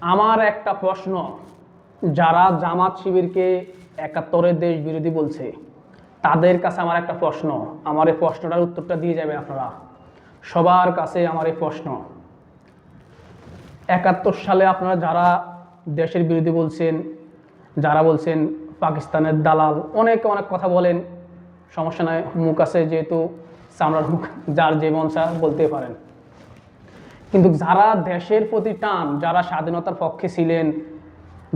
আমার একটা প্রশ্ন, যারা জামাত শিবিরকে একাত্তরের দেশ বিরোধী বলছে তাদের কাছে আমার একটা প্রশ্ন, আমার এই প্রশ্নটার উত্তরটা দিয়ে যাবে আপনারা সবার কাছে। আমার এই প্রশ্ন, 71 সালে আপনারা যারা দেশের বিরোধী বলছেন, যারা বলছেন পাকিস্তানের দালাল, অনেক অনেক কথা বলেন, সমস্যা নয়, মুখ আছে যেহেতু, চামড়ার মুখ, যার যে মন চায় বলতে পারেন। কিন্তু যারা দেশের প্রতি টান, যারা স্বাধীনতার পক্ষে ছিলেন,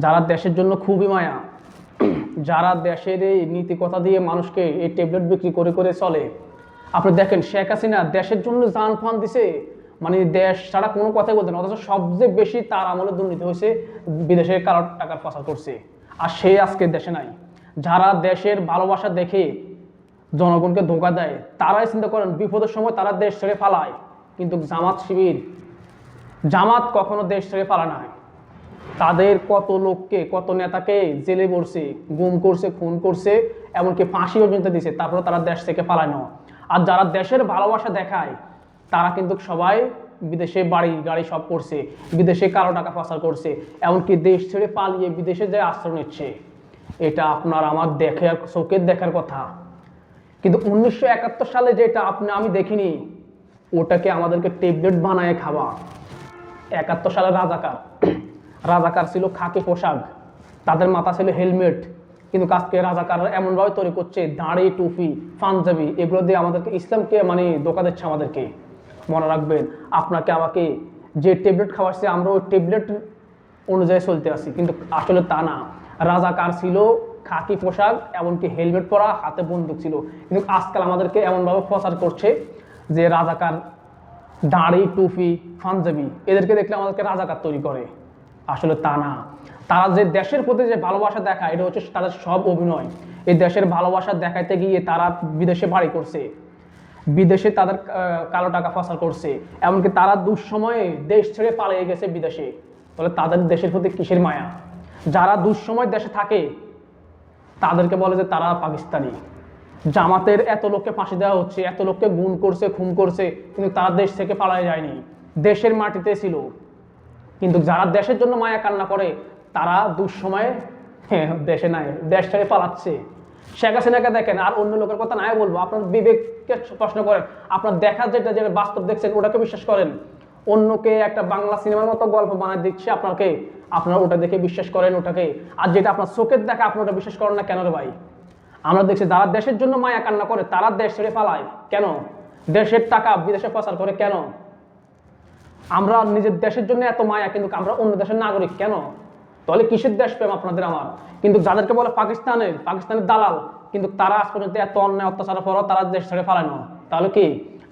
যারা দেশের জন্য খুবই মায়া, যারা দেশের এই নীতি কথা দিয়ে মানুষকে এই ট্যাবলেট বিক্রি করে করে চলে, আপনি দেখেন শেখ হাসিনা দেশের জন্য জান ফান দিছে, মানে দেশ ছাড়া কোনো কথাই বলতেন, অথচ সবচেয়ে বেশি তার আমলে দুর্নীতি হয়েছে, বিদেশে কারো টাকার পাচার করছে, আর সে আজকে দেশে নাই। যারা দেশের ভালোবাসা দেখে জনগণকে ধোঁকা দেয়, তারাই চিন্তা করেন বিপদের সময় তারা দেশ ছেড়ে পালায়। কিন্তু জামাত শিবির, জামাত কখনো দেশ ছেড়ে পালা নাই। তাদের কত লোককে, কত নেতাকে জেলে পড়ছে, গুম করছে, খুন করছে, এমনকি ফাঁসি পর্যন্ত দিছে, তারপরে তারা দেশ থেকে পালায় না। আর যারা দেশের ভালোবাসা দেখায় তারা কিন্তু সবাই বিদেশে বাড়ি গাড়ি সব করছে, বিদেশে কালো টাকা পাচার করছে, এমনকি দেশ ছেড়ে পালিয়ে বিদেশে যায় আশ্রয় নিচ্ছে। এটা আপনার আমার দেখার, চোখের দেখার কথা। কিন্তু 1971 সালে যেটা আমি দেখিনি, ওটাকে আমাদেরকে ট্যাবলেট বানায় খাওয়া। 71 সালে রাজাকার, রাজাকার ছিল খাকি পোশাক, তাদের মাথা ছিল হেলমেট, কিন্তু আজকে রাজাকার এমনভাবে তৈরি করছে দাড়ি, টুপি, পাঞ্জাবি, এগুলো দিয়ে আমাদেরকে ইসলামকে মানে ধোঁকা দিচ্ছে আমাদেরকে। মনে রাখবেন, আপনাকে আমাকে যে ট্যাবলেট খাওয়াচ্ছে আমরা ওই ট্যাবলেট অনুযায়ী চলতে আসি, কিন্তু আসলে তা না। রাজাকার ছিল খাকি পোশাক, এমনকি হেলমেট পরা, হাতে বন্দুক ছিল, কিন্তু আজকাল আমাদেরকে এমনভাবে প্রচার করছে যে রাজাকার, দাড়ি, টুপি, পাঞ্জাবি, এদেরকে দেখলে আমাদেরকে রাজাকার তৈরি করে। আসলে তা না। তারা যে দেশের প্রতি যে ভালোবাসা দেখায়, এটা হচ্ছে তাদের সব অভিনয়। এই দেশের ভালোবাসা দেখাইতে গিয়ে তারা বিদেশে বাড়ি করছে, বিদেশে তাদের কালো টাকা পাচার করছে, এমনকি তারা দুঃসময়ে দেশ ছেড়ে পালিয়ে গেছে বিদেশে। তাহলে তাদের দেশের প্রতি কিসের মায়া? যারা দুঃসময় দেশে থাকে তাদেরকে বলে যে তারা পাকিস্তানি। জামাতের এত লোককে ফাঁসি দেওয়া হচ্ছে, এত লোককে গুম করছে, খুন করছে, কিন্তু তারা দেশ থেকে পালায় যায়নি, দেশের মাটিতে ছিল। কিন্তু যারা দেশের জন্য মায়া কান্না করে তারা দুঃসময়ে দেশে নাই, দেশ ছেড়ে পালাচ্ছে। শেখ হাসিনাকে দেখেন, আর অন্য লোকের কথা নাই বলবো, আপনার বিবেককে প্রশ্ন করেন, আপনার দেখা যেটা যেটা বাস্তব দেখছেন ওটাকে বিশ্বাস করেন। অন্যকে একটা বাংলা সিনেমার মতো গল্প বানায় দিচ্ছে আপনাকে, আপনারা ওটা দেখে বিশ্বাস করেন ওটাকে, আর যেটা আপনার চোখের দেখা আপনি ওটা বিশ্বাস করেন না কেন রে ভাই? আমরা দেখছি যারা দেশের জন্য মায়া কান্না করে তারা দেশ ছেড়ে পালায় কেন? দেশের টাকা বিদেশে পাচার করে কেন? আমরা নিজের দেশের জন্য এত মায়া, কিন্তু আমরা অন্য দেশের নাগরিক কেন? তাহলে কিসের দেশপ্রেম আপনাদের আমার? কিন্তু যাদেরকে বলে পাকিস্তানের দালাল, কিন্তু তারা আজ পর্যন্ত এত অন্যায় অত্যাচারের পরও তারা দেশ ছেড়ে পালায় না। তাহলে কি?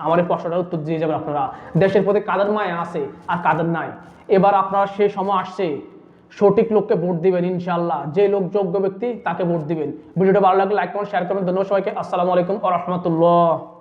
আমার এই প্রশ্নটার উত্তর দিয়ে যাবেন আপনারা, দেশের প্রতি কাদের মায়া আছে আর কাদের নাই। এবার আপনারা সেই সময় আসছে, সঠিক লোককে ভোট দিবেন ইনশাআল্লাহ, যে লোক যোগ্য ব্যক্তি তাকে ভোট দিবেন। ভিডিওটা ভালো লাগলে লাইক করুন, শেয়ার করুন। ধন্যবাদ সবাইকে। আসসালামু আলাইকুম ওয়া রাহমাতুল্লাহ।